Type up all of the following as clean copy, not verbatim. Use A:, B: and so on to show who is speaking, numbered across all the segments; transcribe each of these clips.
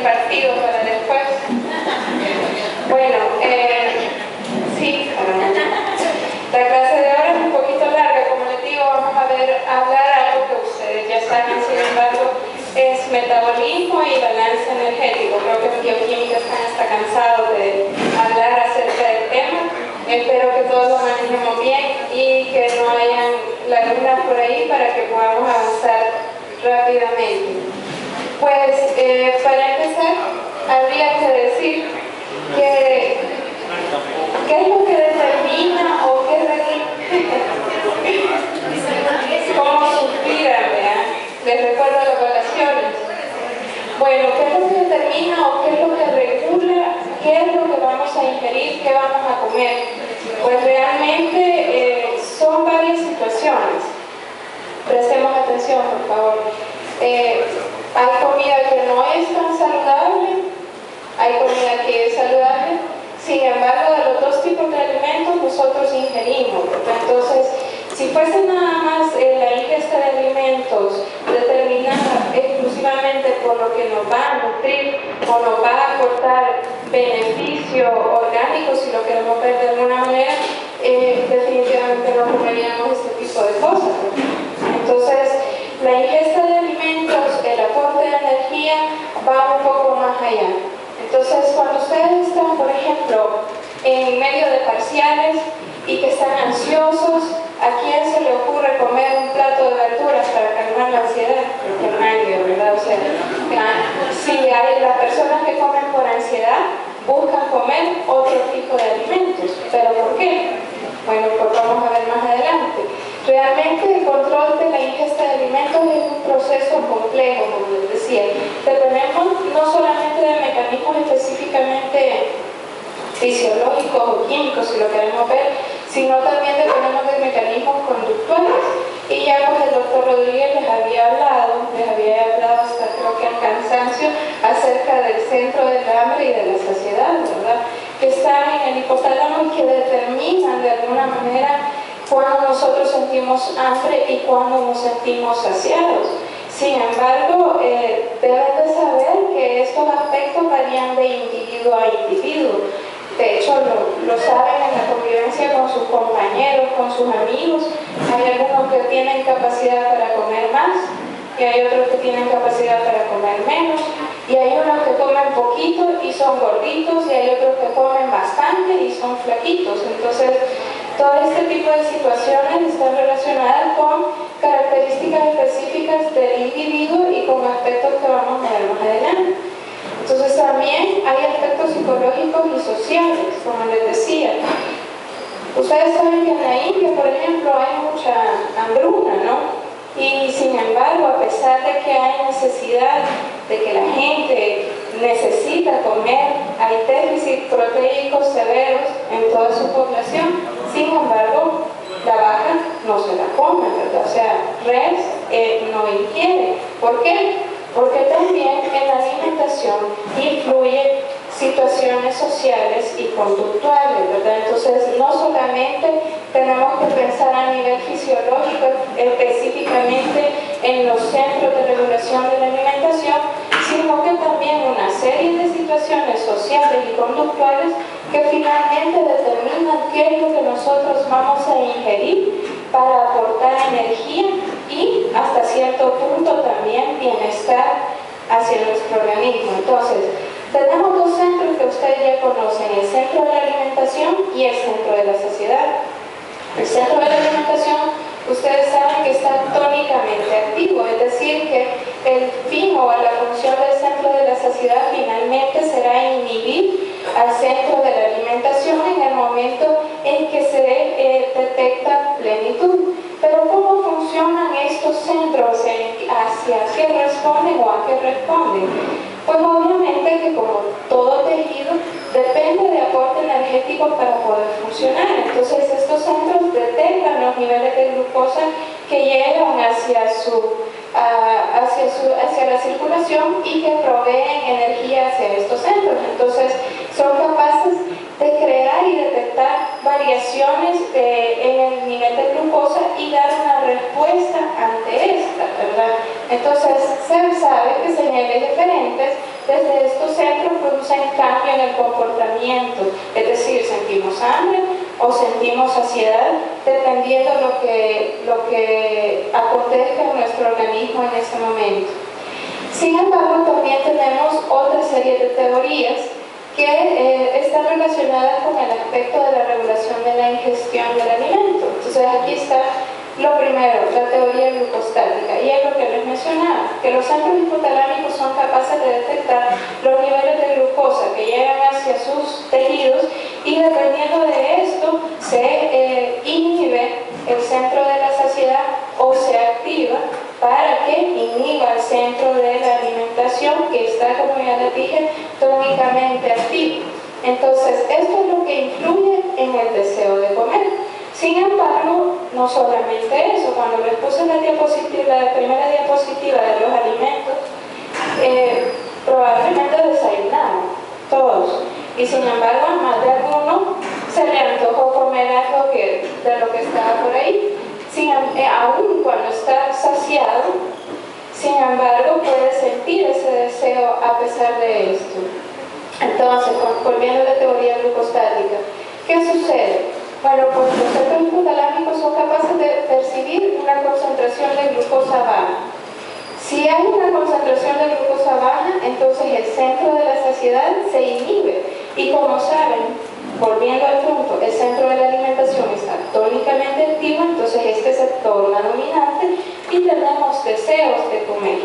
A: partido para después. Bueno, sí, la clase de ahora es un poquito larga, como les digo, vamos a hablar algo que ustedes ya saben, sin embargo, es metabolismo y balance energético. Creo que en bioquímica están hasta cansados de hablar acerca del tema. Espero que todos lo manejemos bien y que no hayan lagunas por ahí para que podamos avanzar rápidamente. Pues para empezar, habría que decir que ¿qué es lo que determina o qué cómo suspiran, ¿verdad? Les recuerdo las evaluaciones. Bueno, ¿qué es lo que determina o qué es lo que regula qué es lo que vamos a ingerir, qué vamos a comer? Pues realmente son varias situaciones. Prestemos atención, por favor. Hay comida que no es tan saludable, hay comida que es saludable. Sin embargo, de los dos tipos de alimentos nosotros ingerimos. Entonces, si fuese nada más la ingesta de alimentos determinada exclusivamente por lo que nos va a nutrir o nos va a aportar beneficio orgánico, si lo queremos ver de alguna manera, definitivamente no comeríamos este tipo de cosas. Entonces, la ingesta de alimentos, el aporte de energía va un poco más allá. Entonces, cuando ustedes están, por ejemplo, en medio de parciales y que están ansiosos, ¿a quién se le ocurre comer un plato de verduras para calmar la ansiedad? Que nadie, ¿verdad? O sea, si hay las personas que comen por ansiedad, buscan comer otro tipo de alimentos. ¿Pero por qué? Bueno, pues vamos a ver más adelante. Realmente el control de la ingesta de alimentos es un proceso complejo, como les decía. Dependemos no solamente de mecanismos específicamente fisiológicos o químicos, si lo queremos ver, sino también dependemos de mecanismos conductuales. Y ya pues el doctor Rodríguez les había hablado hasta creo que al cansancio acerca del centro del hambre y de la saciedad, ¿verdad? Que están en el hipotálamo y que determinan de alguna manera cuando nosotros sentimos hambre y cuando nos sentimos saciados. Sin embargo, deben de saber que estos aspectos varían de individuo a individuo. De hecho, lo saben en la convivencia con sus compañeros, con sus amigos. Hay algunos que tienen capacidad para comer más y hay otros que tienen capacidad para comer menos. Y hay unos que comen poquito y son gorditos y hay otros que comen bastante y son flaquitos. Entonces, todo este tipo de situaciones están relacionadas con características específicas del individuo y con aspectos que vamos a ver más adelante. Entonces también hay aspectos psicológicos y sociales, como les decía. Ustedes saben que en la India, por ejemplo, hay mucha hambruna, ¿no? Y sin embargo, a pesar de que hay necesidad, de que la gente necesita comer, hay déficits proteicos severos en toda su población. Sin embargo, la vaca no se la come, ¿verdad? O sea, res no ingiere. ¿Por qué? Porque también en la alimentación influye situaciones sociales y conductuales, ¿verdad? Entonces, no solamente tenemos que pensar a nivel fisiológico, específicamente en los centros de regulación de la alimentación, sino que también una serie de situaciones sociales y conductuales que finalmente determinan qué es lo que nosotros vamos a ingerir para aportar energía y hasta cierto punto también bienestar hacia nuestro organismo. Entonces, tenemos dos centros que ustedes ya conocen, el centro de la alimentación y el centro de la saciedad. El centro de la alimentación, ustedes saben que está tónicamente activo, es decir, que el fin o la función del centro de la saciedad finalmente será inhibir al centro de la alimentación en el momento en que se detecta plenitud. Pero ¿cómo funcionan estos centros? ¿Hacia qué responden o a qué responden? Pues obviamente que como todo tejido depende de aporte energético para poder funcionar. Entonces estos centros detectan los niveles de glucosa que llegan hacia la circulación y que proveen energía hacia estos centros. Entonces son capaces de crear y detectar variaciones en el nivel de glucosa y dar una respuesta ante esta, ¿verdad? Entonces se sabe que señales diferentes desde estos centros producen cambio en el comportamiento, es decir, sentimos hambre o sentimos saciedad, dependiendo lo que acontezca en nuestro organismo en ese momento. Sin embargo, también tenemos otra serie de teorías que están relacionadas con el aspecto de la regulación de la ingestión del alimento. Entonces aquí está lo primero, la teoría glucostática, y es lo que les mencionaba, que los centros hipotalámicos son capaces de detectar los niveles de glucosa que llegan hacia sus tejidos, y dependiendo de esto se inhibe el centro de la saciedad o se activa para que inhiba el centro de la alimentación, que está, como ya les dije, tónicamente activo. Entonces, esto es lo que influye en el deseo de comer. Sin embargo, no solamente eso, cuando les puse la primera diapositiva de los alimentos, probablemente desayunaron todos, y sin embargo a más de alguno se le antojó comer algo de lo que estaba por ahí, aún cuando está saciado. Sin embargo, puede sentir ese deseo a pesar de esto. Entonces, volviendo a la teoría glucostática, ¿qué sucede? Bueno, pues los centros hipotalámicos son capaces de percibir una concentración de glucosa baja. Si hay una concentración de glucosa baja, entonces el centro de la saciedad se inhibe. Y como saben, volviendo al punto, el centro de la alimentación está tónicamente activo, entonces este se torna dominante y tenemos deseos de comer.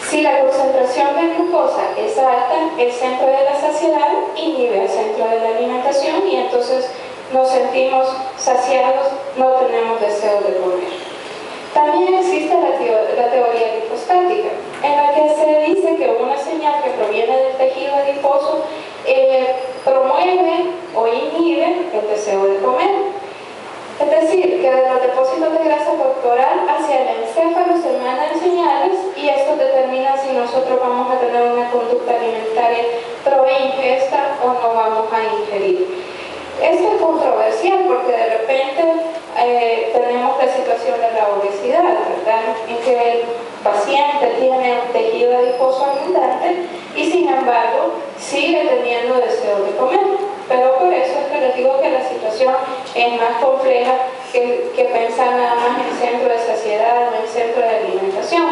A: Si la concentración de glucosa es alta, el centro de la saciedad inhibe el centro de la alimentación y entonces nos sentimos saciados, no tenemos deseo de comer. También existe la teoría lipostática, en la que se dice que una señal que proviene del tejido adiposo promueve o inhibe el deseo de comer. Es decir, que de los depósitos de grasa corporal hacia el encéfalo se mandan señales, y esto determina si nosotros vamos a tener una conducta alimentaria pro-ingesta o no vamos a ingerir. Esto es controversial porque de repente tenemos la situación de la obesidad, ¿verdad? En que el paciente tiene un tejido adiposo abundante y sin embargo sigue teniendo deseo de comer. Pero por eso es que les digo que la situación es más compleja que pensar nada más en centro de saciedad o en centro de alimentación.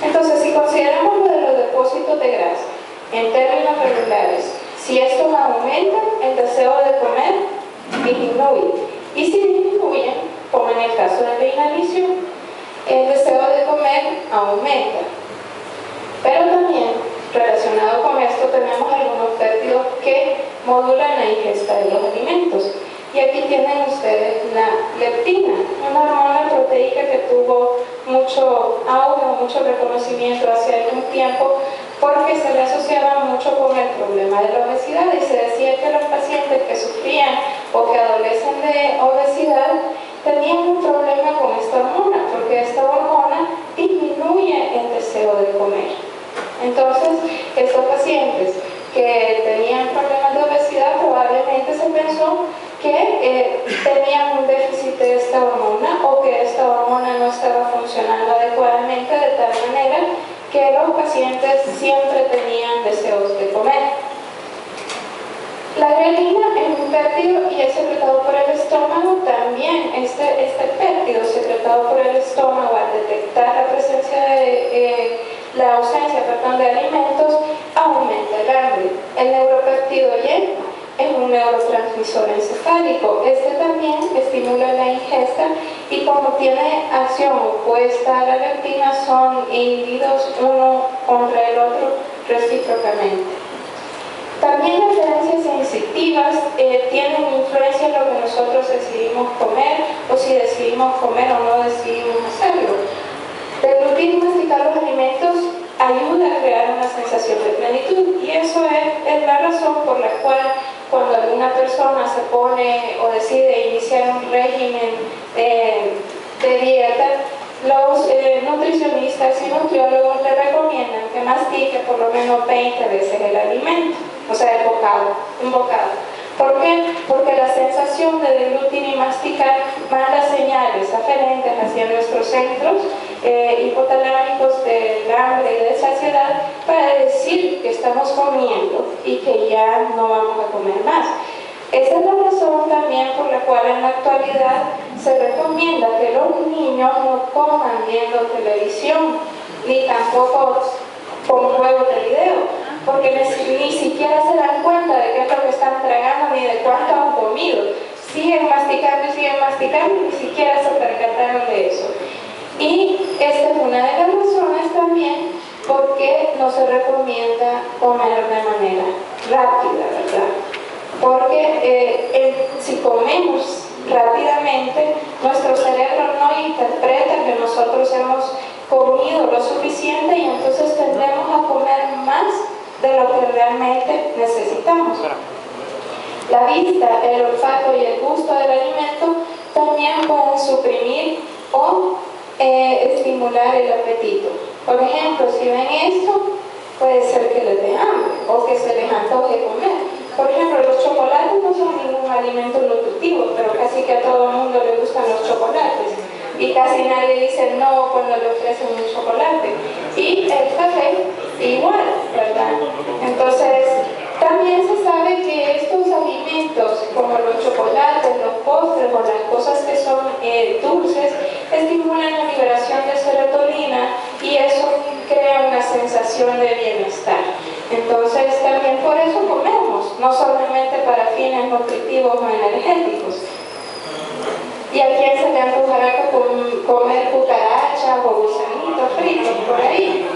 A: Entonces, si consideramos lo de los depósitos de grasa en términos regulares, si estos aumentan, el deseo de comer disminuye. Y si disminuyen, como en el caso de la inanición, el deseo de comer aumenta. Pero también, relacionado con esto, tenemos algunos péptidos que modulan la ingesta de los alimentos. Y aquí tienen ustedes la leptina, una hormona proteica que tuvo mucho auge, mucho reconocimiento hace algún tiempo, porque se le asociaba mucho con el problema de la obesidad, y se decía que los pacientes que sufrían o que adolecen de obesidad tenían un problema con esta hormona, porque esta hormona disminuye el deseo de comer. Entonces, estos pacientes que tenían problemas de obesidad, probablemente se pensó que tenían un déficit de esta hormona, o que esta hormona no estaba funcionando adecuadamente, de tal manera que los pacientes siempre tenían deseos de comer. La grelina es un péptido y es secretado por el estómago. También este péptido secretado por el estómago, al detectar la presencia de la ausencia de alimentos, aumenta el hambre. El neuropéptido Y es un neurotransmisor encefálico. Este también estimula la ingesta, y como tiene acción opuesta a la leptina, son inhibidos uno contra el otro recíprocamente. También las herencias sensitivas tienen influencia en lo que nosotros decidimos comer, o si decidimos comer o no decidimos hacerlo. Deglutir y masticar los alimentos ayuda a crear una sensación de plenitud, y eso es la razón por la cual cuando alguna persona se pone o decide iniciar un régimen de dieta, los nutricionistas y nutriólogos le recomiendan que mastique por lo menos 20 veces el alimento, o sea, un bocado. ¿Por qué? Porque la sensación de deglutir y masticar manda señales aferentes hacia nuestros centros hipotalámicos del hambre y de saciedad, para decir que estamos comiendo y que ya no vamos a comer más. Esa es la razón también por la cual en la actualidad se recomienda que los niños no coman viendo televisión, ni tampoco con juegos de video, porque ni siquiera se dan cuenta de qué es lo que están tragando ni de cuánto han comido. Siguen masticando y ni siquiera se percataron de eso. Y esta es una de las razones también por qué no se recomienda comer de manera rápida, ¿verdad? Porque si comemos rápidamente, nuestro cerebro no interpreta que nosotros hemos comido lo suficiente y entonces tendremos a comer más de lo que realmente necesitamos. La vista, el olfato y el gusto del alimento también pueden suprimir o estimular el apetito. Por ejemplo, si ven esto, puede ser que les dé hambre o que se les antoje comer. Por ejemplo, los chocolates no son ningún alimento nutritivo, pero casi que a todo el mundo le gustan los chocolates. Y casi nadie dice no cuando le ofrecen un chocolate. Y el café igual, ¿verdad? Entonces, también se sabe que estos alimentos, como los chocolates, los postres o las cosas que son dulces, estimulan la liberación de serotonina y eso crea una sensación de bienestar. Entonces, también por eso comemos, no solamente para fines nutritivos o energéticos. ¿Y a quién se le antojará comer cucarachas o gusanitos fritos por ahí?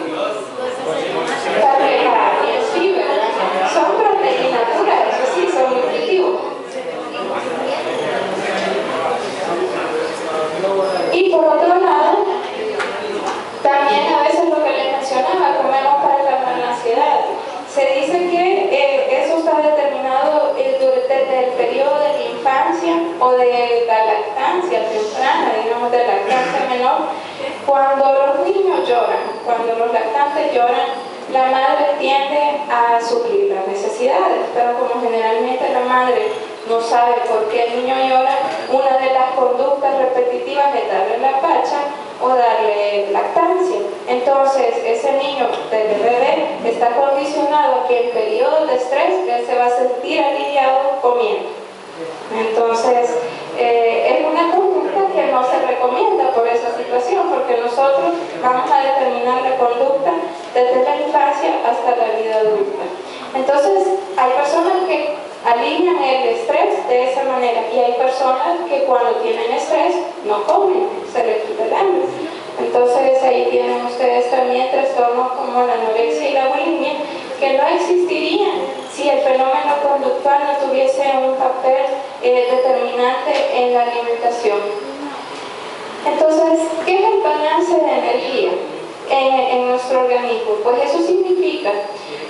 A: Sí, ¿verdad? Son proteínas puras, eso sí, son nutritivos. Y por otro lado, también a veces lo que les mencionaba, comemos para calmar la ansiedad. Se dice que eso está determinado desde el periodo de la infancia o de la lactancia temprana, digamos de lactancia menor. Cuando los niños lloran, cuando los lactantes lloran, la madre tiende a suplir las necesidades, pero como generalmente la madre no sabe por qué el niño llora, una de las conductas repetitivas es darle la pacha o darle lactancia. Entonces, ese niño desde bebé está condicionado a que en periodos de estrés él se va a sentir aliviado comiendo. Entonces, es una conducta que no se recomienda por esa situación, porque nosotros vamos a determinar la conducta desde la infancia hasta la vida adulta. Entonces, hay personas que alivian el estrés de esa manera y hay personas que cuando tienen estrés no comen, se les quita el hambre. Entonces, ahí tienen ustedes también trastornos como la anorexia y la bulimia, que no existirían si el fenómeno conductual no tuviese un papel determinante en la alimentación. Entonces, ¿qué es el balance de energía en nuestro organismo? Pues eso significa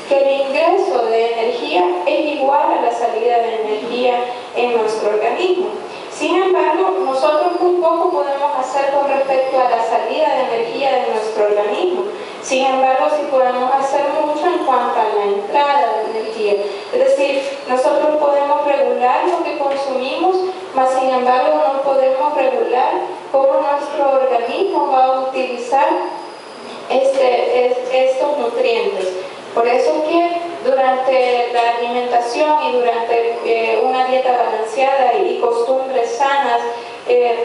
A: que el ingreso de energía es igual a la salida de energía en nuestro organismo. Sin embargo, nosotros muy poco podemos hacer con respecto a la salida de energía de nuestro organismo. Sin embargo, sí podemos hacer mucho en cuanto a la entrada de energía. Es decir, nosotros podemos regular lo que consumimos, mas sin embargo no podemos regular cómo nuestro organismo va a utilizar estos nutrientes. Por eso que durante la alimentación y durante una dieta balanceada y costumbres sanas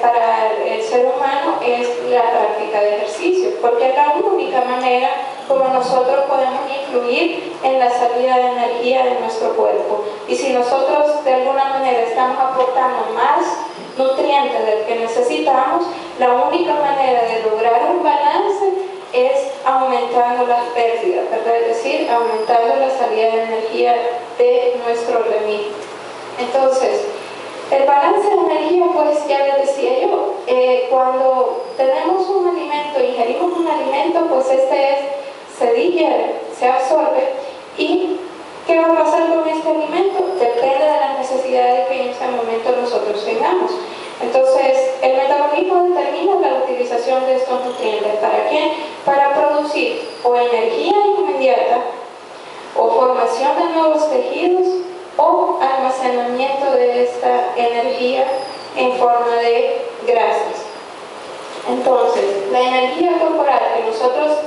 A: para el ser humano es la práctica de ejercicio, porque es la única manera como nosotros podemos influir en la salida de energía de nuestro cuerpo. Y si nosotros de alguna manera estamos aportando más nutrientes del que necesitamos, la única manera de lograr un balance es aumentando las pérdidas, ¿verdad? Es decir, aumentando la salida de energía de nuestro organismo. Entonces, el balance de energía, pues ya les decía yo, cuando tenemos un alimento, ingerimos un alimento, pues se digiere, se absorbe. ¿Y qué va a pasar con este alimento? Depende de las necesidades que en ese momento nosotros tengamos. Entonces, el metabolismo determina la utilización de estos nutrientes. ¿Para qué? Para producir o energía inmediata, o formación de nuevos tejidos, o almacenamiento de esta energía en forma de grasas. Entonces, la energía corporal que nosotros